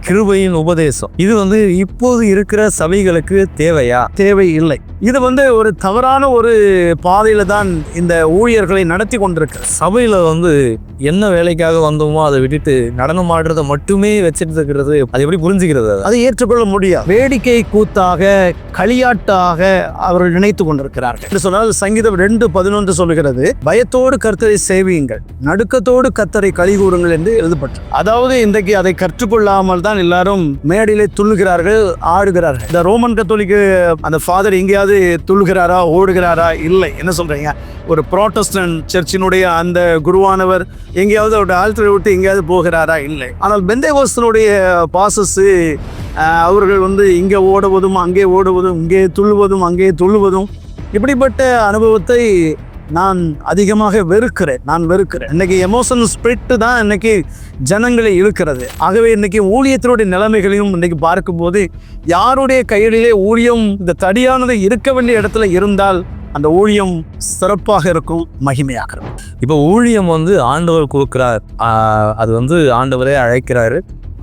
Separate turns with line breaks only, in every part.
கிருபையின் உபதேசம் இது இப்போது இருக்கிற சபைகளுக்கு தேவையா? தேவை இல்லை. இது ஒரு தவறான ஒரு பாதையில தான் இந்த ஊழியர்களை நடத்தி கொண்டிருக்கு. சபையில என்ன வேலைக்காக வந்தோமோ அதை விட்டுட்டு நடனம் ஆடுறதை மட்டுமே வச்சுட்டு இருக்கிறது, அது எப்படி புரிஞ்சுக்கிறது? அதை ஏற்றுக்கொள்ள முடியாது. வேடிக்கை கூத்தாக, களியாட்டாக அவர்கள் நினைத்து கொண்டிருக்கிறார்கள் என்று சொன்னால் சங்கீதம் 2:11 சொல்லுகிறது, பயத்தோடு கர்த்தரை சேவியுங்கள், நடுக்கத்தோடு கர்த்தரை களி கூறுங்கள் என்று எழுதப்பட்டது. அதாவது இன்றைக்கு அதை கற்றுக்கொள்ளாமல் தான் எல்லாரும் மேடையிலே துள்ளுகிறார்கள், ஆடுகிறார்கள். இந்த ரோமன் கத்தோலிக்கு அந்த ஃபாதர் எங்கேயாவது துள்ளுகிறாரா, ஓடுகிறாரா? இல்லை. என்ன சொல்றீங்க? ஒரு புரோட்டஸ்டன்ட் சர்ச்சினுடைய அந்த குருவானவர் எங்கேயாவது ஒரு ஆல்டரை விட்டு எங்கேயாவது போகிறாரா? இல்லை. ஆனால் பெந்தேகோஸ்தனுடைய பாசஸ் அவர்கள் இங்கே ஓடுவதும் அங்கே ஓடுவதும், இங்கே துள்ளுவதும் அங்கே துள்ளுவதும், இப்படிப்பட்ட அனுபவத்தை நான் அதிகமாக வெறுக்கிறேன். இன்னைக்கு எமோஷனல் ஸ்பிரிட் தான் இன்னைக்கு ஜனங்களை இழுக்கிறது. ஆகவே இன்னைக்கு ஊழியத்தினுடைய நிலைமைகளையும் இன்னைக்கு பார்க்கும்போது, யாருடைய கையிலே ஊழியம் இந்த தடியானது இருக்க வேண்டிய இடத்துல இருந்தால் அந்த ஊழியம் சிறப்பாக இருக்கும், மகிமையாக இருக்கும். இப்போ ஊழியம் ஆண்டவர் கொடுக்கிறார், அது ஆண்டவரே அழைக்கிறாரு,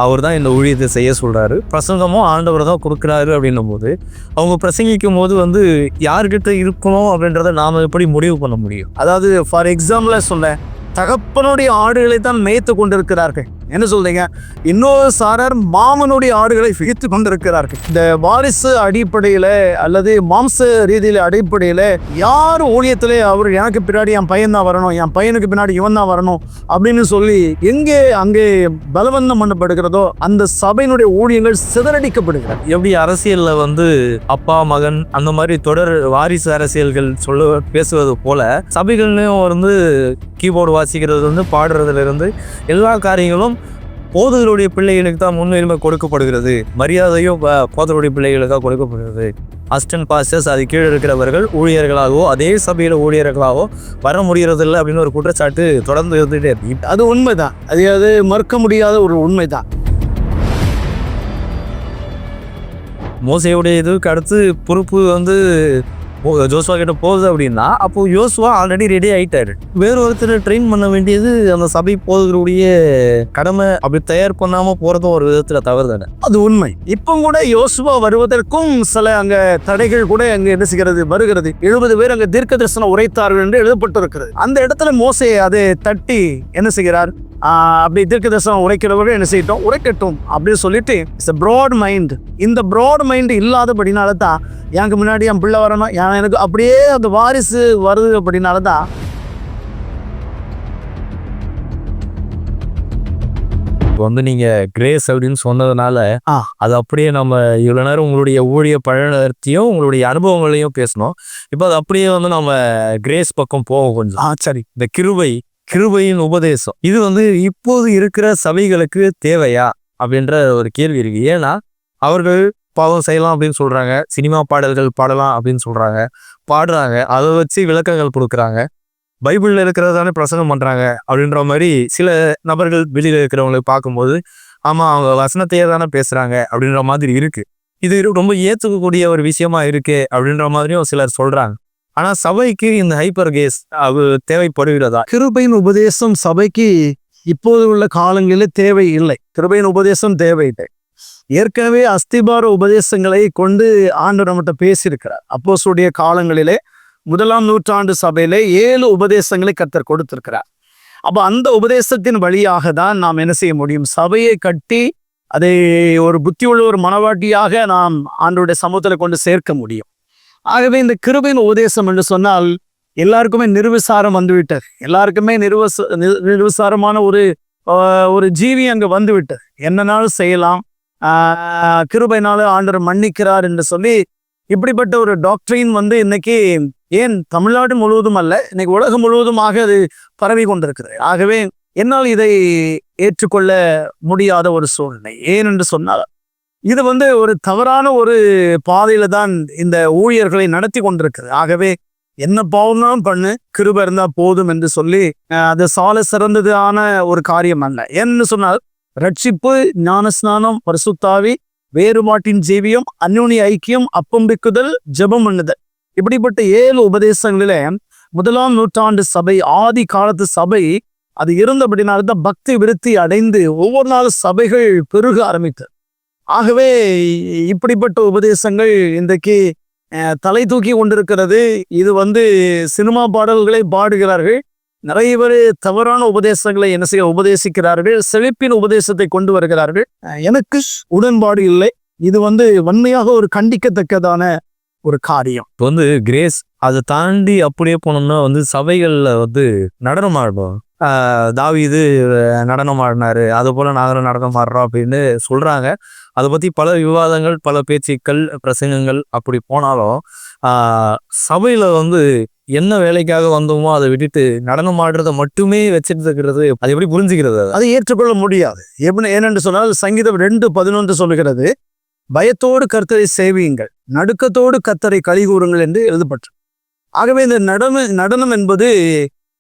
அவர் தான் இந்த ஊழியத்தை செய்ய சொல்கிறாரு. பிரசங்கமும் ஆண்டவர் தான் கொடுக்குறாரு அப்படின்னும் போது, அவங்க பிரசங்கிக்கும் போது யார்கிட்ட இருக்கணும் அப்படின்றத நாம் எப்படி முடிவு பண்ண முடியும்? அதாவது ஃபார் எக்ஸாம்பிளாக சொல்ல, தகப்பனுடைய ஆடுகளை தான் மேய்த்து கொண்டிருக்கிறார்கள். என்ன சொல்றீங்க? இன்னொரு சாரர் மாமனுடைய ஆடுகளை விகித்து கொண்டிருக்கிறார்கள். இந்த வாரிசு அடிப்படையில அல்லது மாம்ச ரீதியில அடிப்படையில யார் ஊழியத்திலே அவர் எனக்கு பின்னாடி என் பையன் தான் வரணும், என் பையனுக்கு பின்னாடி இவன் தான் வரணும் அப்படின்னு சொல்லி எங்கே அங்கே பலவந்தம் பண்ணப்படுகிறதோ அந்த சபையினுடைய ஊழியங்கள் சிதறடிக்கப்படுகிறது. எப்படி அரசியல்ல அப்பா மகன் அந்த மாதிரி தொடர் வாரிசு அரசியல்கள் பேசுவது போல, சபைகள்லையும் கீபோர்டு வாசிக்கிறது பாடுறதுல இருந்து எல்லா காரியங்களும் போதகருடைய பிள்ளைகளுக்கு தான் முன்னுரிமை கொடுக்கப்படுகிறது. மரியாதையும் போதகருடைய பிள்ளைகளுக்கு தான் கொடுக்கப்படுகிறது. அசிஸ்டன்ட் பாஸ்டர்ஸ், அது கீழே இருக்கிறவர்கள் ஊழியர்களாகவோ அதே சபையில் ஊழியர்களாகவோ வர முடியறதில்லை அப்படின்னு ஒரு குற்றச்சாட்டு தொடர்ந்து இருந்துகிட்டே இருக்கு. அது உண்மைதான், அது மறுக்க முடியாத ஒரு உண்மைதான். மோசேயுடைய இதுக்கு அடுத்து பொறுப்பு ஜோசுவா கிட்ட போகுது அப்படின்னா, அப்போ யோசுவா ஆல்ரெடி ரெடி ஆயிட்டாரு. வேற ஒருத்தரை ட்ரெயின் பண்ண வேண்டியது அந்த சபை போதகருடைய கடமை. அப்படி தயார் பண்ணாம போறதும் ஒரு விதத்துல தவறு தானே. அது உண்மை. இப்போ கூட யோசுவா வருவதற்கும் சில அங்க தடைகள் கூட அங்க என்ன செய்கிறது, வருகிறது. 70 பேர் அங்க தீர்க்க தரிசனம் உரைத்தார்கள் என்று எழுதப்பட்டிருக்கிறது. அந்த இடத்துல மோசே அதை தட்டி என்ன செய்கிறார், அப்படி தீர்க்க தரிசனம் உரைக்கிறவர்கள் என்ன செய்யட்டும், உரைக்கட்டும் அப்படின்னு சொல்லிட்டு, இட்ஸ் a broad mind. இந்த broad mind இல்லாதபடினால தான் எனக்கு முன்னாடி என் பிள்ளை வரணும், எனக்கு அப்படியே அந்த வாரிசு வருது அப்படின்னால தான் நீங்க கிரேஸ் அப்படின்னு சொன்னதுனால அது அப்படியே நம்ம இவ்வளவு நேரம் உங்களுடைய ஊழிய பழனத்தையும் உங்களுடைய அனுபவங்களையும் பேசணும். இப்போ அது அப்படியே நம்ம கிரேஸ் பக்கம் போவோம் கொஞ்சம். சரி, இந்த கிருபையின் உபதேசம் இது இப்போது இருக்கிற சபைகளுக்கு தேவையா அப்படின்ற ஒரு கேள்வி இருக்கு. ஏன்னா அவர்கள் பாவம் செய்யலாம் அப்படின்னு சொல்றாங்க, சினிமா பாடல்கள் பாடலாம் அப்படின்னு சொல்றாங்க, பாடுறாங்க, அதை வச்சு விளக்கங்கள் கொடுக்குறாங்க, பைபிள்ல இருக்கிறதானே பிரசங்கம் பண்றாங்க அப்படின்ற மாதிரி சில நபர்கள் வெளியில இருக்கிறவங்களை பார்க்கும்போது, ஆமா அவங்க வசனத்தையே தானே பேசுறாங்க அப்படின்ற மாதிரி இருக்கு. இது ரொம்ப ஏற்றுக்கக்கூடிய ஒரு விஷயமா இருக்கு அப்படின்ற மாதிரியும் சிலர் சொல்றாங்க. ஆனா சபைக்கு இந்த ஹைப்பர் கேஸ் அது தேவைப்படுகிறதா? கிருபையின் உபதேசம் சபைக்கு இப்போது உள்ள காலங்களில் தேவை இல்லை. கிருபையின் உபதேசம் தேவையில்லை. ஏற்கனவே அஸ்திபார உபதேசங்களை கொண்டு ஆண்டவர் நம்மகிட்ட பேசியிருக்கிறார். அப்போஸ்தலருடைய காலங்களிலே 1ஆம் நூற்றாண்டு சபையிலே 7 உபதேசங்களை கர்த்தர் கொடுத்திருக்கிறார். அப்ப அந்த உபதேசத்தின் வழியாக தான் நாம் என்ன செய்ய முடியும், சபையை கட்டி அதை ஒரு புத்தியுள்ள ஒரு மனவாட்டியாக நாம் ஆண்டவருடைய சமூகத்துல கொண்டு சேர்க்க முடியும். ஆகவே இந்த கிருபையின் உபதேசம் என்று சொன்னால் எல்லாருக்குமே நிர்விசாரம் வந்துவிட்டது. எல்லாருக்குமே நிர்விசாரமான ஒரு ஜீவி அங்க வந்துவிட்டது. என்னன்னாலும் செய்யலாம், கிருபையினால ஆண்டவர் மன்னிக்கிறார் என்று சொல்லி இப்படிப்பட்ட ஒரு டாக்டரின் இன்னைக்கு ஏன் தமிழ்நாடு முழுவதும் அல்ல, இன்னைக்கு உலகம் முழுவதுமாக அது பரவி கொண்டிருக்கிறது. ஆகவே என்னால் இதை ஏற்றுக்கொள்ள முடியாத ஒரு சூழ்நிலை. ஏன் என்று சொன்னால் இது ஒரு தவறான ஒரு பாதையில தான் இந்த ஊழியர்களை நடத்தி கொண்டிருக்கிறது. ஆகவே என்ன பாவம்தான் பண்ணு, கிருபை இருந்தா போதும் என்று சொல்லி அது சால சிறந்ததான ஒரு காரியம் அல்ல. ஏன்னு சொன்னால் ரட்சிப்பு, ஞானஸ்நானம், பரிசுத்தாவி, வேறுபாட்டின் ஜீவியம், அந்யோன்ய ஐக்கியம், அப்பம்பிக்குதல், ஜெபம் பண்ணுதல், இப்படிப்பட்ட 7 உபதேசங்களிலே 1ஆம் நூற்றாண்டு சபை, ஆதி காலத்து சபை அது இருந்தபடினால்தான் பக்தி விருத்தி அடைந்து ஒவ்வொரு நாளும் சபைகள் பெருக ஆரம்பித்தது. ஆகவே இப்படிப்பட்ட உபதேசங்கள் இன்றைக்கு தலை தூக்கி கொண்டிருக்கிறது. இது சினிமா பாடல்களை பாடுகிறார்கள். நிறைய பேர் தவறான உபதேசங்களை என்ன செய்ய உபதேசிக்கிறார்கள். செழிப்பின் உபதேசத்தை கொண்டு வருகிறார்கள். எனக்கு உடன்பாடு இல்லை. இது வன்மையாக ஒரு கண்டிக்கத்தக்கதான ஒரு காரியம்.
கிரேஸ் அதை தாண்டி அப்படியே போனோம்னா சபைகள்ல நடனம் ஆடுவோம். தாவீது நடனம் ஆடினாரு, அது போல நாங்களும் நடனம் ஆடுறோம் அப்படின்னு சொல்றாங்க. அதை பத்தி பல விவாதங்கள், பல பேச்சுக்கள், பிரசங்கங்கள் அப்படி போனாலும் சபையில என்ன வேலைக்காக வந்தோமோ அதை விட்டுட்டு நடனம் ஆடுறதை மட்டுமே வச்சுட்டு இருக்கிறது, அது எப்படி புரிஞ்சுக்கிறது?
அதை ஏற்றுக்கொள்ள முடியாது. ஏனென்று சொன்னால் சங்கீதம் 2:11 சொல்லுகிறது, பயத்தோடு கர்த்தரை சேவியுங்கள், நடுக்கத்தோடு கர்த்தரை கலிகூறுங்கள் என்று எழுதப்பட்டு. ஆகவே இந்த நடனம் என்பது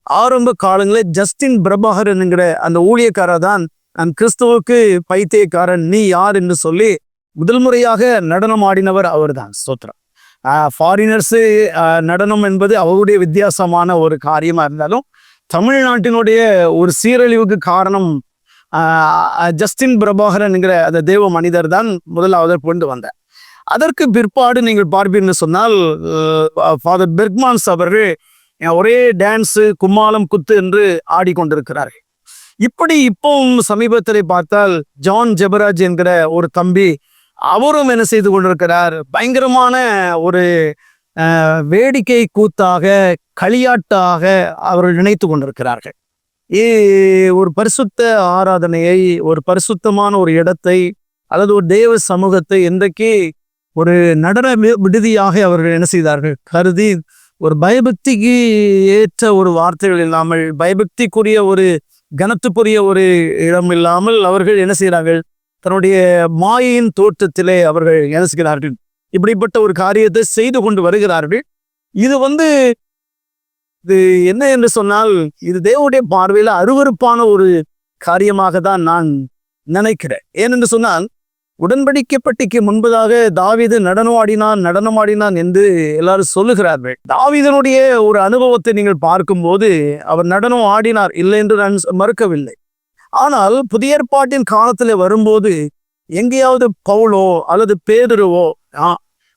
ஆரம்ப காலங்களில் ஜஸ்டின் பிரபாகரன் என்கிற அந்த ஊழியக்காரர் தான் நான் கிறிஸ்துவுக்கு பைத்தியக்காரன் நீ யார் என்று சொல்லி முதல் முறையாக நடனம் ஆடினவர் அவர் தான். ஸ்தோத்திரம். ஃபாரினர்ஸு நடனம் என்பது அவருடைய வித்தியாசமான ஒரு காரியமா இருந்தாலும் தமிழ்நாட்டினுடைய ஒரு சீரழிவுக்கு காரணம் ஜஸ்டின் பிரபாகரன் என்கிற அந்த தேவ மனிதர் தான் முதலாவது கொண்டு வந்தார். அதற்கு பிற்பாடு நீங்கள் பார்ப்பீர்னு சொன்னால் ஃபாதர் பெர்க்மான்ஸ் அவர்கள் ஒரே டான்ஸு, கும்மாளம், குத்து என்று ஆடிக்கொண்டிருக்கிறார்கள். இப்படி இப்பவும் சமீபத்தில் பார்த்தால் ஜான் ஜெபராஜ் என்கிற ஒரு தம்பி, அவரும் என்ன செய்து கொண்டிருக்கிறார், பயங்கரமான ஒரு வேடிக்கை கூத்தாக, களியாட்டாக அவர்கள் நினைத்து கொண்டிருக்கிறார்கள். ஒரு பரிசுத்த ஆராதனையை, ஒரு பரிசுத்தமான ஒரு இடத்தை அல்லது ஒரு தேவ சமூகத்தை இன்றைக்கு ஒரு நடன விடுதியாக அவர்கள் என்ன செய்தார்கள் கருதி, ஒரு பயபக்திக்கு ஏற்ற ஒரு வார்த்தைகள் இல்லாமல், பயபக்திக்குரிய ஒரு கனத்துக்குரிய ஒரு இடம் இல்லாமல் அவர்கள் என்ன செய்கிறார்கள், தன்னுடைய மாயின் தோற்றத்திலே அவர்கள் என்ன செய்கிறார்கள், இப்படிப்பட்ட ஒரு காரியத்தை செய்து கொண்டு வருகிறார்கள். இது இது என்ன என்று சொன்னால், இது தேவனுடைய பார்வையில் அருவருப்பான ஒரு காரியமாக தான் நான் நினைக்கிறேன். ஏனென்று சொன்னால், உடன்படிக்கை பெட்டிக்கு முன்பதாக தாவீது நடனமாடினான் என்று எல்லாரும் சொல்லுகிறார்கள். தாவீதனுடைய ஒரு அனுபவத்தை நீங்கள் பார்க்கும்போது அவர் நடனம் ஆடினார், இல்லை என்று நான் மறுக்கவில்லை. ஆனால் புதிய ஏற்பாட்டின் காலத்தில் வரும்போது எங்கேயாவது பவுலோ அல்லது பேதுருவோ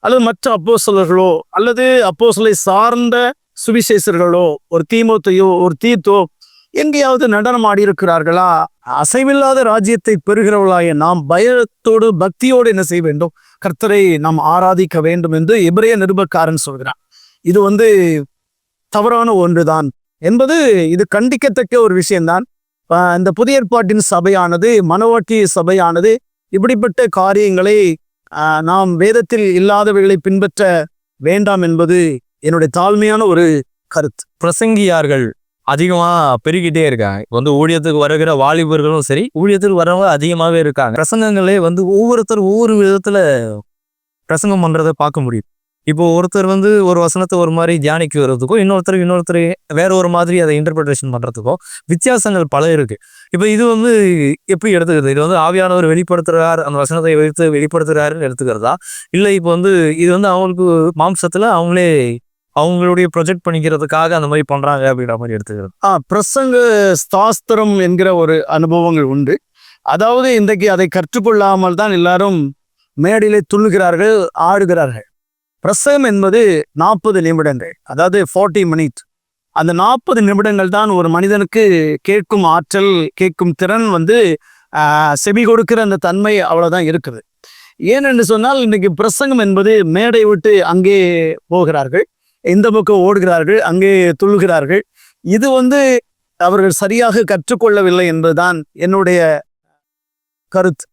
அல்லது மற்ற அப்போஸ்தலர்களோ அல்லது அப்போஸ்தலரை சார்ந்த சுவிசேஷர்களோ, ஒரு தீமோத்தேயோ ஒரு தீத்தோ எங்கேயாவது நடனம் ஆடி இருக்கிறார்களா? அசைவில்லாத ராஜ்யத்தை பெறுகிறவர்களாய நாம் பயத்தோடு பக்தியோடு என்ன செய்ய வேண்டும், கர்த்தரை நாம் ஆராதிக்க வேண்டும் என்று எபிரேய நிருபக்காரன் சொல்கிறான். இது தவறான ஒன்றுதான் என்பது இது கண்டிக்கத்தக்க ஒரு விஷயம்தான். இந்த புதிய ஏற்பாட்டின் சபையானது, மனவாட்டிய சபையானது இப்படிப்பட்ட காரியங்களை நாம் வேதத்தில் இல்லாதவைகளை பின்பற்ற வேண்டாம் என்பது என்னுடைய தாழ்மையான ஒரு கருத்து.
பிரசங்கியார்கள் அதிகமா பெருகிட்டே இருக்காங்க. ஊழியத்துக்கு வருகிற வாலிபர்களும் சரி, ஊழியத்துக்கு வரவங்க அதிகமாவே இருக்காங்க. பிரசங்கங்களே ஒவ்வொருத்தர் ஒவ்வொரு விதத்துல பிரசங்கம் பண்றதை பார்க்க முடியும். இப்போ ஒருத்தர் ஒரு வசனத்தை ஒரு மாதிரி தியானிக்கு வர்றதுக்கும், இன்னொருத்தர் வேற ஒரு மாதிரி அதை இன்டர்பிரேஷன் பண்றதுக்கும் வித்தியாசங்கள் பல இருக்கு. இப்போ இது எப்படி எடுத்துக்கிறது? இது ஆவியானவர் வெளிப்படுத்துறார், அந்த வசனத்தை வைத்து வெளிப்படுத்துறாருன்னு எடுத்துக்கிறதா, இல்லை இப்போ இது அவங்களுக்கு மாம்சத்துல அவங்களே அவங்களுடைய ப்ரொஜெக்ட் பண்ணிக்கிறதுக்காக அந்த மாதிரி பண்றாங்க அப்படின்ற மாதிரி எடுத்துக்கிறது?
பிரசங்க சாஸ்திரம் என்கிற ஒரு அனுபவங்கள் உண்டு. அதாவது இன்றைக்கு அதை கற்றுக்கொள்ளாமல் தான் எல்லாரும் மேடையிலே துள்ளுகிறார்கள், ஆடுகிறார்கள். பிரசங்கம் என்பது 40 நிமிடங்கள், அதாவது 40 மினிட்ஸ். அந்த 40 நிமிடங்கள் தான் ஒரு மனிதனுக்கு கேட்கும் ஆற்றல், கேட்கும் திறன் செவி கொடுக்கிற அந்த தன்மை அவ்வளவுதான் இருக்குது. ஏனென்று சொன்னால் இன்னைக்கு பிரசங்கம் என்பது மேடை விட்டு அங்கே போகிறார்கள், இந்த பக்கம் ஓடுகிறார்கள், அங்கே துள்ளுகிறார்கள். இது அவர்கள் சரியாக கற்றுக்கொள்ளவில்லை என்பதுதான் என்னுடைய கருத்து.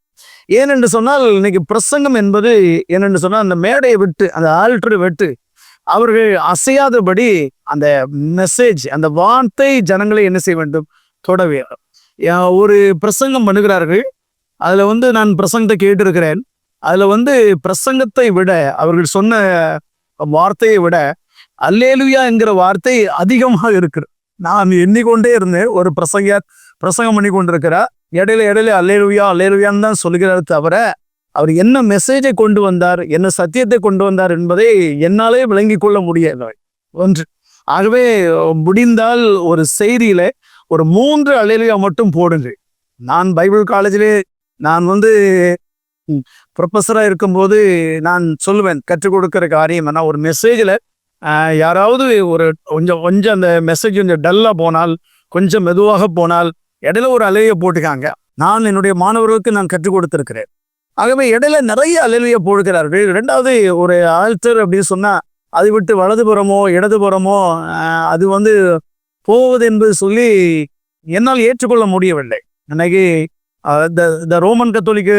ஏனென்று சொன்னால் இன்னைக்கு பிரசங்கம் என்பது என்னென்று சொன்னால் அந்த மேடையை விட்டு, அந்த ஆல்டரை விட்டு அவர்கள் அசையாதபடி அந்த மெசேஜ், அந்த வார்த்தை ஜனங்களை என்ன செய்ய வேண்டும், தொடவே. ஒரு பிரசங்கம் பண்ணுகிறார்கள், அதுல நான் பிரசங்கத்தை கேட்டிருக்கிறேன். அதுல பிரசங்கத்தை விட, அவர்கள் சொன்ன வார்த்தையை விட அல்லேலுயா என்கிற வார்த்தை அதிகமாக இருக்கு. நான் எண்ணிக்கொண்டே இருந்தேன். ஒரு பிரசங்கம் பண்ணி கொண்டிருக்கிறார், இடையில அல்லேலுயான்னு தான் சொல்லுகிறார் தவிர அவர் என்ன மெசேஜை கொண்டு வந்தார், என்ன சத்தியத்தை கொண்டு வந்தார் என்பதை என்னாலே விளங்கி கொள்ள முடியல ஒன்று. ஆகவே முடிந்தால் ஒரு செய்தியில ஒரு 3 அல்லேலூயா மட்டும் போடுங்க. நான் பைபிள் காலேஜிலே நான் வந்து ப்ரொஃபஸராக இருக்கும்போது நான் சொல்லுவேன், கற்றுக் கொடுக்குற காரியம் என்ன, ஒரு மெசேஜில் யாராவது ஒரு கொஞ்சம் கொஞ்சம் அந்த மெசேஜ் கொஞ்சம் டல்லாக போனால், கொஞ்சம் மெதுவாக போனால் இடையில ஒரு அல்லேலூயா போட்டுக்காங்க. நான் என்னுடைய மாணவர்களுக்கு நான் கற்றுக் கொடுத்துருக்கிறேன். ஆகவே இடையில நிறைய அல்லேலூயா போடுகிறார்கள். 2வது ஒரு ஆல்டர் அப்படின்னு சொன்னால் அதை விட்டு வலதுபுறமோ இடதுபுறமோ அது வந்து போவது என்பது சொல்லி என்னால் ஏற்றுக்கொள்ள முடியவில்லை. இன்னைக்கு இந்த ரோமன் கத்தோலிக்கு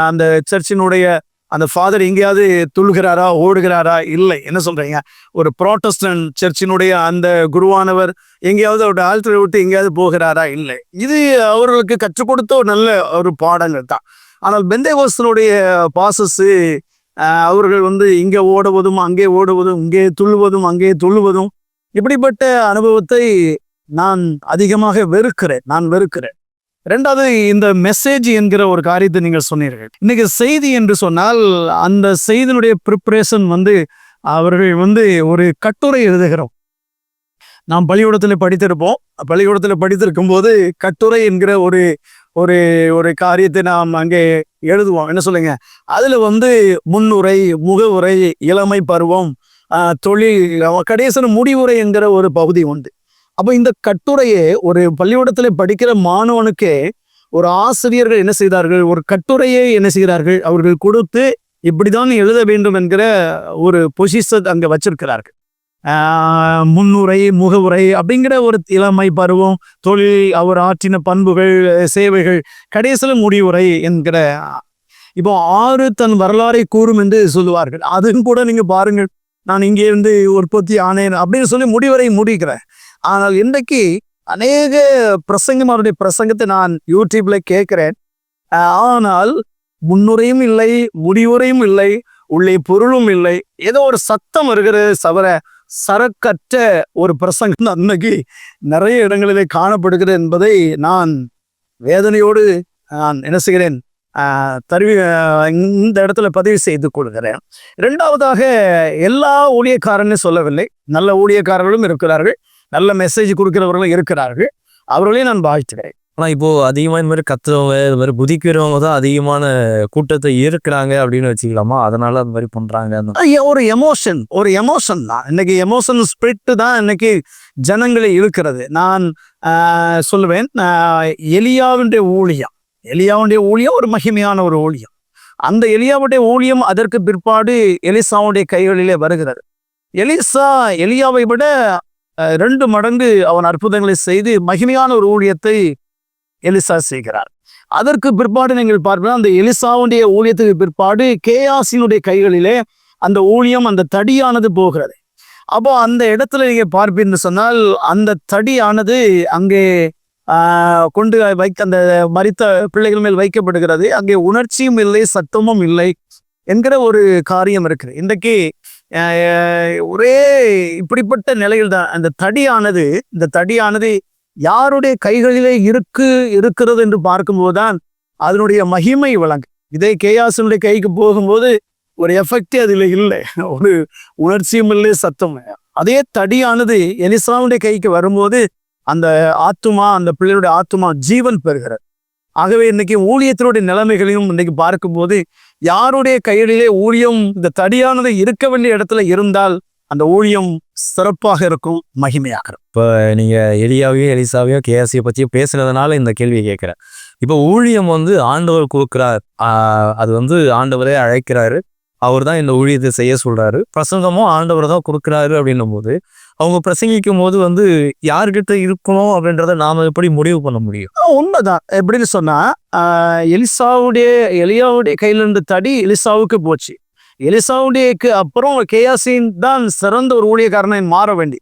அந்த சர்ச்சினுடைய அந்த ஃபாதர் எங்கேயாவது துள்ளுகிறாரா, ஓடுகிறாரா? இல்லை. என்ன சொல்றீங்க? ஒரு புராட்டஸ்டன்ட் சர்ச்சினுடைய அந்த குருவானவர் எங்கேயாவது அவருடைய ஆல்டரை விட்டு எங்கேயாவது போகிறாரா? இல்லை. இது அவர்களுக்கு கற்றுக் கொடுத்த ஒரு நல்ல ஒரு பாடங்கள் தான். ஆனால் பெந்தேகோஸ்தனுடைய பாசஸ் அவர்கள் வந்து இங்கே ஓடுவதும் அங்கே ஓடுவதும், இங்கே துள்ளுவதும் அங்கே துள்ளுவதும், இப்படிப்பட்ட அனுபவத்தை நான் அதிகமாக வெறுக்கிறேன். 2வது இந்த மெசேஜ் என்கிற ஒரு காரியத்தை நீங்கள் சொன்னீர்கள். இன்னைக்கு செய்தி என்று சொன்னால் அந்த செய்தியினுடைய ப்ரிப்பரேஷன் வந்து அவர்கள் வந்து ஒரு கட்டுரை எழுதுகிறோம். நாம் பள்ளிக்கூடத்தில் படித்திருக்கும் போது கட்டுரை என்கிற ஒரு ஒரு ஒரு காரியத்தை நாம் அங்கே எழுதுவோம். என்ன சொல்லுங்க, அதுல வந்து முன்னுரை, முகவுரை, இளமை பருவம், தொழில், கடைசி முடிவுரை என்கிற ஒரு பகுதி உண்டு. அப்போ இந்த கட்டுரையே ஒரு பள்ளிக்கூடத்தில் படிக்கிற மாணவனுக்கே ஒரு ஆசிரியர்கள் என்ன செய்தார்கள், ஒரு கட்டுரையை என்ன செய்கிறார்கள் அவர்கள் கொடுத்து இப்படிதான் எழுத வேண்டும் என்கிற ஒரு பொசிஷன் அங்கே வச்சிருக்கிறார்கள். முன்னுரை, முகவுரை அப்படிங்கிற ஒரு இளமை பருவம், தொழில், அவர் ஆற்றின பண்புகள், சேவைகள், கடைசியில் முடிவுரை என்கிற. இப்போ 6 தன் வரலாறை கூறும் என்று சொல்லுவார்கள். அதுவும் கூட நீங்க பாருங்கள், நான் இங்கே இருந்து உற்பத்தி ஆனேன் அப்படின்னு சொல்லி முடிவுரை முடிக்கிறேன். ஆனால் இன்றைக்கு அநேக பிரசங்கமாருடைய பிரசங்கத்தை நான் யூடியூப்ல கேட்கிறேன். ஆனால் முன்னுரையும் இல்லை, முடிவுரையும் இல்லை, உள்ளே பொருளும் இல்லை, ஏதோ ஒரு சத்தம் வருகிறது தவிர சரக்கற்ற ஒரு பிரசங்கம் அன்னைக்கு நிறைய இடங்களிலே காணப்படுகிறது என்பதை நான் வேதனையோடு நான் என்ன செய்கிறேன், இந்த இடத்துல பதிவு செய்து கொள்கிறேன். 2வதாக எல்லா ஊழியக்காரன்னு சொல்லவில்லை, நல்ல ஊழியக்காரர்களும் இருக்கிறார்கள், நல்ல மெசேஜ் கொடுக்கிறவர்களும் இருக்கிறார்கள், அவர்களையும் நான் வாழ்த்துகிறேன்.
ஆனால் இப்போ அதிகமாக இந்த மாதிரி கத்துறவங்க, இது மாதிரி குதிக்கிறவங்க தான் அதிகமான கூட்டத்தை ஈர்க்கிறாங்க அப்படின்னு வச்சுக்கலாமா? அதனால அந்த மாதிரி பண்றாங்க.
ஒரு எமோஷன் தான் இன்னைக்கு, எமோஷன் ஸ்பிரிட் தான் இன்னைக்கு ஜனங்களை இழுக்கிறது. நான் சொல்லுவேன், எலியாவுடைய ஊழியம் ஒரு மகிமையான ஒரு ஊழியம். அந்த எலியாவுடைய ஊழியம் அதற்கு பிற்பாடு எலிசாவுடைய கைகளிலே வருகிறது. எலியாவை விட 2 மடங்கு அவன் அற்புதங்களை செய்து மகிமையான ஒரு ஊழியத்தை எலிசா செய்கிறார். அதற்கு பிற்பாடு நீங்கள் பார்க்கலாம், அந்த எலிசாவுடைய ஊழியத்துக்கு பிற்பாடு கேயாசினுடைய கைகளிலே அந்த ஊழியம், அந்த தடியானது போகிறது. அப்போ அந்த இடத்துல நீங்க பார்ப்பீங்கன்னு சொன்னால் அந்த தடியானது அங்கே கொண்டு அந்த மரித்த பிள்ளைகள் மேல் வைக்கப்படுகிறது. அங்கே உணர்ச்சியும் இல்லை, சத்தமும் இல்லை என்கிற ஒரு காரியம் இருக்குது. இன்றைக்கு ஒரே இப்படிப்பட்ட நிலையில் தான் இந்த தடியானது யாருடைய கைகளிலே இருக்கிறது என்று பார்க்கும்போதுதான் அதனுடைய மகிமை விளங்கு. இதே கேயாசனுடைய கைக்கு போகும்போது ஒரு எஃபெக்டே அதில் இல்லை, ஒரு உணர்ச்சியும் இல்லை, சத்தம். அதே தடியானது எலிசாவுடைய கைக்கு வரும்போது அந்த ஆத்துமா, அந்த பிள்ளைகளுடைய ஆத்துமா ஜீவன் பெறுகிறது. ஆகவே இன்னைக்கு ஊழியத்தினுடைய நிலைமைகளையும் இன்னைக்கு பார்க்கும்போது யாருடைய கையிலே ஊழியம் இந்த தடியானது இருக்க வேண்டிய இடத்துல இருந்தால் அந்த ஊழியம் சிறப்பாக இருக்கும், மகிமையாக இருக்கும்.
இப்போ நீங்க எலிசாவையோ கேசியை பற்றியும் பேசுனதுனால இந்த கேள்வியை கேட்குறேன். இப்போ ஊழியம் வந்து ஆண்டவர் கொடுக்குறார், அது வந்து ஆண்டவரே அழைக்கிறாரு, அவர் தான் இந்த ஊழியத்தை செய்ய சொல்றாரு, பிரசங்கமும் ஆண்டவர் தான் கொடுக்குறாரு அப்படின்னும் போது அவங்க பிரசங்கிக்கும் போது வந்து யார்கிட்ட இருக்கணும் அப்படின்றத நாம எப்படி முடிவு பண்ண முடியும்?
உண்மைதான். எப்படின்னு சொன்னா, எலியாவுடைய கையில இருந்த தடி எலிசாவுக்கு போச்சு. எலிசாவுடைய அப்புறம் கேயாசின் தான் சிறந்த ஒரு ஊழியக்காரனை மாற வேண்டி.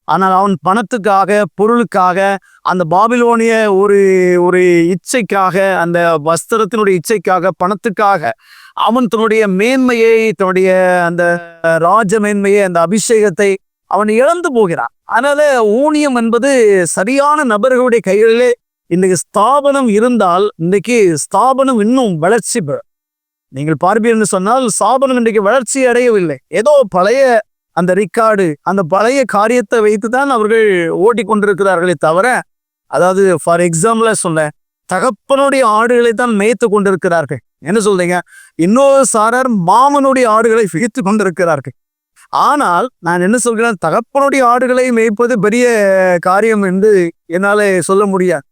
ஆனால் அவன் பணத்துக்காக, பொருளுக்காக, அந்த பாபிலோனிய ஒரு இச்சைக்காக, அந்த வஸ்திரத்தினுடைய இச்சைக்காக, பணத்துக்காக அவன் தன்னுடைய மேன்மையை, தன்னுடைய அந்த ராஜ மேன்மையை, அந்த அபிஷேகத்தை அவன் இழந்து போகிறான். அதனால ஊழியம் என்பது சரியான நபர்களுடைய கைகளிலே இன்னைக்கு ஸ்தாபனம் இருந்தால் இன்னைக்கு ஸ்தாபனம் இன்னும் வளர்ச்சி பெறும். நீங்கள் பார்ப்பீர்கள் சொன்னால் ஸ்தாபனம் இன்றைக்கு வளர்ச்சி அடையவில்லை. ஏதோ பழைய அந்த ரிக்கார்டு, அந்த பழைய காரியத்தை வைத்துதான் அவர்கள் ஓட்டிக்கொண்டிருக்கிறார்களே தவிர அதாவது ஃபார் எக்ஸாம்பிள சொல்ல, தகப்பனுடைய ஆடுகளை தான் மேய்த்து கொண்டிருக்கிறார்கள். என்ன சொல்றீங்க? இன்னொரு சாரார் மாமனுடைய ஆடுகளை விகித்து கொண்டிருக்கிறார்கள். ஆனால் நான் என்ன சொல்கிறேன், தகப்பனுடைய ஆடுகளை மேய்ப்பது பெரிய காரியம் என்று என்னால சொல்ல முடியாது.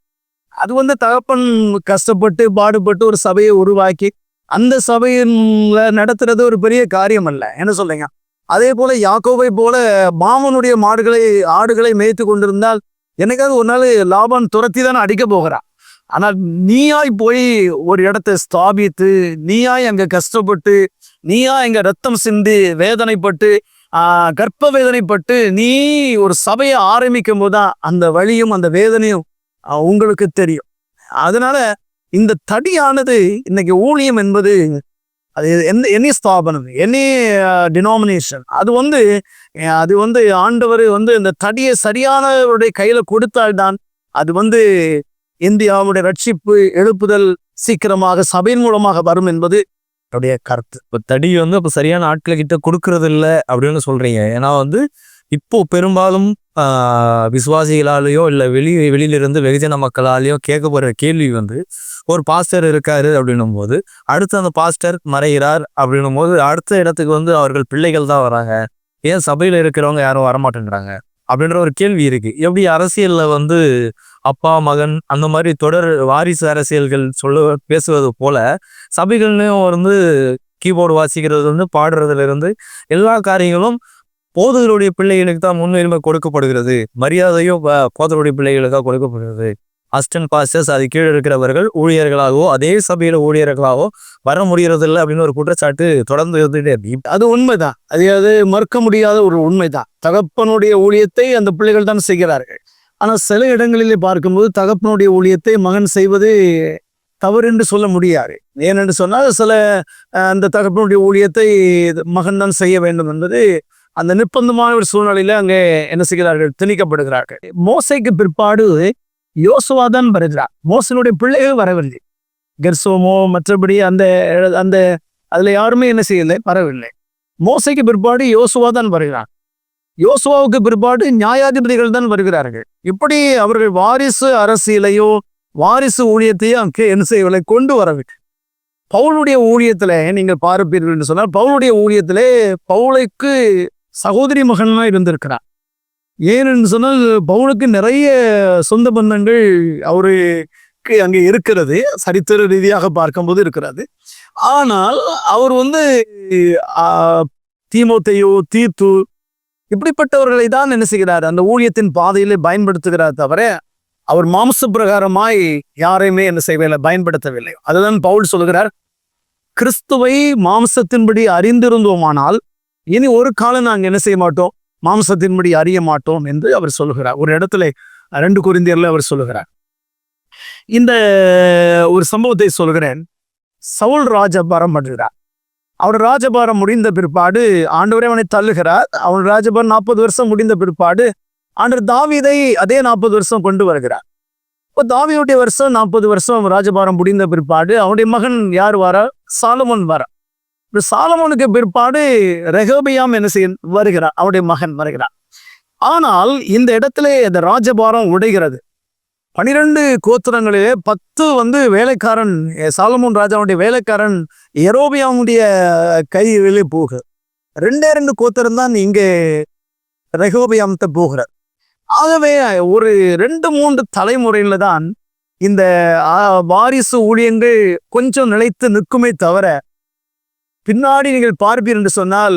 அது வந்து தகப்பன் கஷ்டப்பட்டு பாடுபட்டு ஒரு சபையை உருவாக்கி அந்த சபையில நடத்துறது ஒரு பெரிய காரியம் அல்ல. என்ன சொல்றீங்க? அதே போல யாக்கோபை போல மாமனுடைய ஆடுகளை மேய்த்து கொண்டிருந்தால் என்னைக்காவது ஒரு நாள் லாபான் துரத்தி தானே அடிக்க போகிறான். ஆனால் நீயாய் போய் ஒரு இடத்தை ஸ்தாபித்து, நீயாய் அங்க கஷ்டப்பட்டு, நீயா இங்க ரத்தம் சிந்தி வேதனைப்பட்டு கர்ப்ப வேதனைப்பட்டு நீ ஒரு சபையை ஆரம்பிக்கும் போதுதான் அந்த வழியும் அந்த வேதனையும் உங்களுக்கு தெரியும். அதனால இந்த தடியானது இன்னைக்கு ஊழியம் என்பது அது எனி ஸ்தாபனம், எனி டினாமினேஷன், அது வந்து ஆண்டவர் வந்து இந்த தடியை சரியானவருடைய கையில கொடுத்தால்தான் அது வந்து இந்தியாவுடைய ரட்சிப்பு எழுப்புதல் சீக்கிரமாக சபையின் மூலமாக வரும் என்பது என்னுடைய கருத்து.
இப்போ தடி வந்து அப்போ சரியான ஆட்களை கிட்ட கொடுக்கறது இல்லை அப்படின்னு சொல்றீங்க. ஏன்னா வந்து இப்போ பெரும்பாலும் விசுவாசிகளாலேயோ இல்லை வெளியிலிருந்து வெகுஜன மக்களாலேயோ கேட்கப்படுற கேள்வி வந்து, ஒரு பாஸ்டர் இருக்காரு அப்படின்னும் போது அடுத்து அந்த பாஸ்டர் மறைகிறார் அப்படின்னும் போது அடுத்த இடத்துக்கு வந்து அவர்கள் பிள்ளைகள் தான் வராங்க, ஏன் சபையில இருக்கிறவங்க யாரும் வரமாட்டேங்கிறாங்க அப்படின்ற ஒரு கேள்வி இருக்கு. எப்படி அரசியல்ல வந்து அப்பா மகன் அந்த மாதிரி தொடர் வாரிசு அரசியல்கள் பேசுவது போல சபைகள்லையும் வந்து கீபோர்டு வாசிக்கிறது வந்து பாடுறதுல இருந்து எல்லா காரியங்களும் போதகருடைய பிள்ளைகளுக்கு தான் முன்னுரிமை கொடுக்கப்படுகிறது, மரியாதையும் போதகருடைய பிள்ளைகளுக்கு தான் கொடுக்கப்படுகிறது. அசிஸ்டன்ட் பாஸ்டர்ஸ் அது கீழே இருக்கிறவர்கள் ஊழியர்களாகவோ அதே சபையில ஊழியர்களாகவோ வர முடியறது இல்லை அப்படின்னு ஒரு குற்றச்சாட்டு தொடர்ந்து இருந்துட்டே இருக்கு.
அது உண்மைதான், அது மறுக்க முடியாத ஒரு உண்மைதான். தகப்பனுடைய ஊழியத்தை அந்த பிள்ளைகள் தான் செய்கிறார்கள். ஆனால் சில இடங்களிலே பார்க்கும்போது தகப்பனுடைய ஊழியத்தை மகன் செய்வது தவறு என்று சொல்ல முடியாது. ஏனென்று சொன்னால் சில அந்த தகப்பனுடைய ஊழியத்தை மகன் தான் செய்ய வேண்டும் என்பது அந்த நிர்பந்தமான ஒரு சூழ்நிலையில அங்கே என்ன செய்கிறார்கள், திணிக்கப்படுகிறார்கள். மோசைக்கு பிற்பாடு யோசுவா தான் வருகிறார். மோசனுடைய பிள்ளைகள் வரவில்லை. கெர்சோமோ மற்றபடி அந்த அந்த அதுல யாருமே என்ன செய்யலை, வரவில்லை. மோசைக்கு பிற்பாடு யோசுவா தான் வருகிறார். யோசுவாவுக்கு பிற்பாடு நியாயாதிபதிகள் தான் வருகிறார்கள். இப்படி அவர்கள் வாரிசு அரசியலையோ வாரிசு ஊழியத்தையோ அங்கே என்ன செய்யவில்லை, கொண்டு வரவில்லை. பவுலுடைய ஊழியத்துல நீங்கள் பார்ப்பீர்கள் என்று சொன்னால், பவுலுடைய ஊழியத்திலே பவுலுக்கு சகோதரி மகன்லாம் இருந்திருக்கிறார். ஏன்னு சொன்னால் பவுலுக்கு நிறைய சொந்த பந்தங்கள் அவருக்கு அங்கே இருக்கிறது, சரித்திர ரீதியாக பார்க்கும்போது இருக்கிறது. ஆனால் அவர் வந்து தீமோத்தேயு, தீத்து இப்படிப்பட்டவர்களை தான் என்ன செய்கிறார், அந்த ஊழியத்தின் பாதையிலே பயன்படுத்துகிறார் தவிர அவர் மாம்ச பிரகாரமாய் யாரையுமே என்ன செய்யவில்லை, பயன்படுத்தவில்லை. அதுதான் பவுல் சொல்கிறார், கிறிஸ்துவை மாம்சத்தின்படி அறிந்திருந்தோமானால் இனி ஒரு காலம் நாங்கள் என்ன செய்ய மாட்டோம், மாம்சத்தின்படி அறிய மாட்டோம் என்று அவர் சொல்லுகிறார். ஒரு இடத்துல 2 கொரிந்தியர்ல அவர் சொல்லுகிறார். இந்த ஒரு சம்பவத்தை சொல்கிறேன். சவுல் ராஜபாரம் பண்ணுகிறார். அவர் ராஜபாரம் முடிந்த பிற்பாடு ஆண்டவரே அவனை தள்ளுகிறார். அவன் ராஜபாரம் 40 வருஷம் முடிந்த பிற்பாடு ஆண்டவர் தாவீதை அதே 40 வருஷம் கொண்டு வருகிறார். இப்போ தாவீதுடைய வருஷம் 40 வருஷம் ராஜபாரம் முடிந்த பிற்பாடு அவனுடைய மகன் யார் வாரா, சாலமோன் வாரா. சாலமோனுக்கு பிற்பாடு ரெகோபியாம் என்ன செய்ய வருகிறார், அவருடைய மகன் வருகிறார். ஆனால் இந்த இடத்துல இந்த ராஜபாரம் உடைகிறது. 12 கோத்திரங்களிலே 10 வந்து வேலைக்காரன், சாலமோன் ராஜாவுடைய வேலைக்காரன் எரோபியாமுடைய கையிலே போகுது. 2 கோத்திரம் தான் இங்கே ரெகோபியாமத்தை போகிறார். ஆகவே ஒரு 2-3 தலைமுறையில தான் இந்த வாரிசு ஊழியங்கள் கொஞ்சம் நிலைத்து நிற்குமே தவிர, பின்னாடி நீங்கள் பார்ப்பீர் என்று சொன்னால்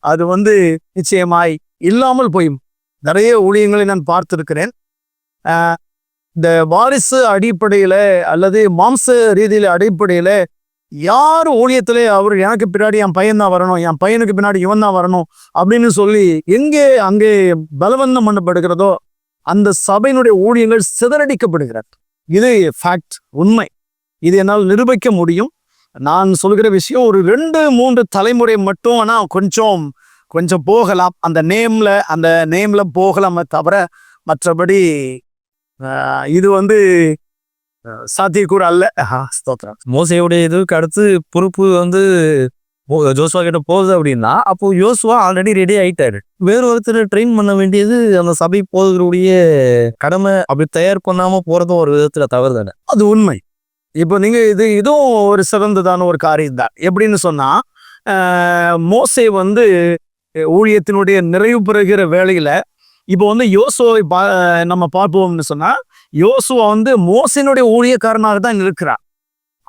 அது வந்து நிச்சயமாய் இல்லாமல் போயும். நிறைய ஊழியங்களை நான் பார்த்திருக்கிறேன். இந்த வாரிசு அடிப்படையில அல்லது மாம்ச ரீதியில அடிப்படையில யார் ஊழியத்திலே அவர் எனக்கு பின்னாடி என் பையன் தான் வரணும், என் பையனுக்கு பின்னாடி இவன் தான் வரணும் அப்படின்னு சொல்லி எங்கே அங்கே பலவந்தம் பண்ணப்படுகிறதோ அந்த சபையினுடைய ஊழியங்கள் சிதறடிக்கப்படுகிறது. இது ஃபேக்ட், உண்மை. இது என்னால் நிரூபிக்க முடியும். நான் சொல்கிற விஷயம் ஒரு 2-3 தலைமுறை மட்டும் ஆனா கொஞ்சம் போகலாம், அந்த நேம்ல போகலாமே தவிர மற்றபடி இது வந்து சாத்தியக்கூறு அல்ல.
மோசையுடைய இதுக்கு அடுத்து பொறுப்பு வந்து ஜோசுவா கிட்ட போகுது அப்படின்னா அப்போ யோசுவா ஆல்ரெடி ரெடி ஆயிட்டாரு. வேற ஒருத்தரை ட்ரெயின் பண்ண வேண்டியது அந்த சபை போதகருடைய கடமை. அப்படி தயார் பண்ணாம போறதும் ஒரு விதத்துல தவறு தானே.
அது உண்மை. இப்போ நீங்க இதுவும் ஒரு சிறந்ததான ஒரு காரியம் தான். எப்படின்னு சொன்னா மோசே வந்து ஊழியத்தினுடைய நிறைவு பெறுகிற வேளையில இப்போ வந்து யோசுவாவை நம்ம பார்ப்போம்னு சொன்னா யோசுவா வந்து மோசேனுடைய ஊழியக்காரனாக தான் இருக்கிறான்.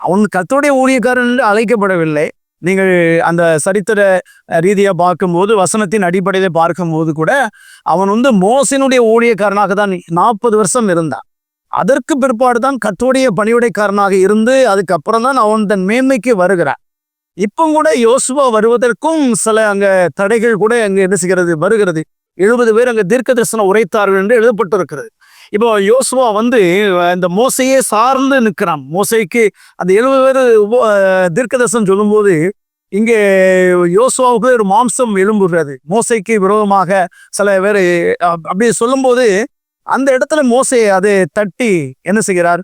அவன் கர்த்தருடைய ஊழியக்காரன் என்று அழைக்கப்படவில்லை. நீங்கள் அந்த சரித்திர ரீதியாக பார்க்கும்போது வசனத்தின் அடிப்படையில் பார்க்கும்போது கூட அவன் வந்து மோசேனுடைய ஊழியக்காரனாக தான் 40 வருஷம் இருந்தான். அதற்கு பிற்பாடு தான் கர்த்தருடைய பணிவிடைக்காரனாக இருந்து அதுக்கப்புறம் தான் அவன் தன் மேன்மைக்கு வருகிறான். இப்போ கூட யோசுவா வருவதற்கும் சில அங்க தடைகள் கூட அங்க என்ன செய்கிறது வருகிறது. 70 பேர் அங்க தீர்க்க தரிசனம் உரைத்தார்கள் என்று எழுதப்பட்டிருக்கிறது. இப்போ யோசுவா வந்து இந்த மோசையே சார்ந்து நிற்கிறான். மோசைக்கு அந்த 70 பேர் தீர்க்க தரிசனம் சொல்லும்போது இங்கே யோசுவாவுக்கு ஒரு மாம்சம் எழும்புகிறது. மோசைக்கு விரோதமாக சில பேர் அப்படி சொல்லும்போது அந்த இடத்துல மோசை அதை தட்டி என்ன செய்கிறார்,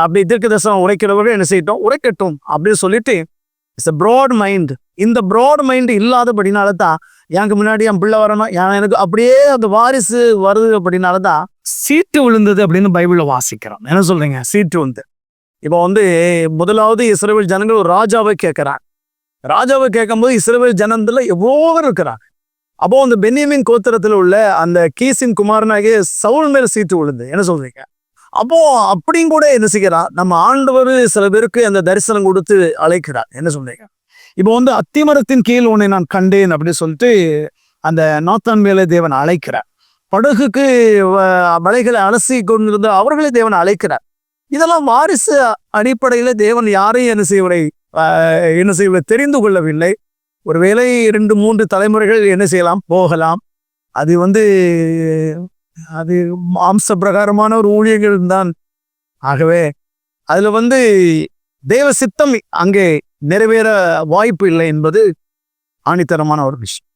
அப்படி தீர்க்க தரிசனம் உரைக்கிறவர்கள் என்ன செய்யட்டும் உரைக்கட்டும் அப்படின்னு சொல்லிட்டு இட்ஸ் ப்ராட் மைண்ட். இந்த ப்ராட் மைண்ட் இல்லாதபடினால தான் எனக்கு முன்னாடி என் பிள்ளை வரணும், எனக்கு அப்படியே அந்த வாரிசு வருது அப்படின்னால தான் சீட்டு விழுந்தது அப்படின்னு பைபிள்ல வாசிக்கிறோம். என்ன சொல்றீங்க? சீட்டு வந்து இப்போ வந்து முதலாவது இஸ்ரவேல் ஜனங்கள் ஒரு ராஜாவை கேட்கிறாங்க. ராஜாவை கேட்கும்போது இஸ்ரவேல் ஜனத்துல எவ்வளோ இருக்கிறாங்க. அப்போ அந்த பென்யமீன் கோத்திரத்தில் உள்ள அந்த கீசின் குமாரனாகிய சவுல் மேல சீட்டு விழுந்து. என்ன சொல்றீங்க? அப்போ அப்படியும் கூட என்ன செய்கிறார், நம்ம ஆண்டவர் சில பேருக்கு அந்த தரிசனம் கொடுத்து அழைக்கிறார். என்ன சொல்றீங்க? இப்போ வந்து அத்திமரத்தின் கீழ் உன்னை நான் கண்டேன் அப்படின்னு சொல்லிட்டு அந்த நாத்தான் மேலே தேவன் அழைக்கிறார். படகுக்கு வலைகளை அலசி கொண்டிருந்த அவர்களே தேவன் அழைக்கிறார். இதெல்லாம் வாரிசு அடிப்படையில தேவன் யாரையும் என்ன செய்வதை தெரிந்து கொள்ளவில்லை. ஒருவேளை 2-3 தலைமுறைகள் என்ன செய்யலாம் போகலாம். அது வந்து அது மாம்ச பிரகாரமான ஒரு ஊழியர்கள் தான். ஆகவே அதுல வந்து தேவ சித்தம் அங்கே நிறைவேற வாய்ப்பு இல்லை என்பது ஆணித்தரமான ஒரு விஷயம்.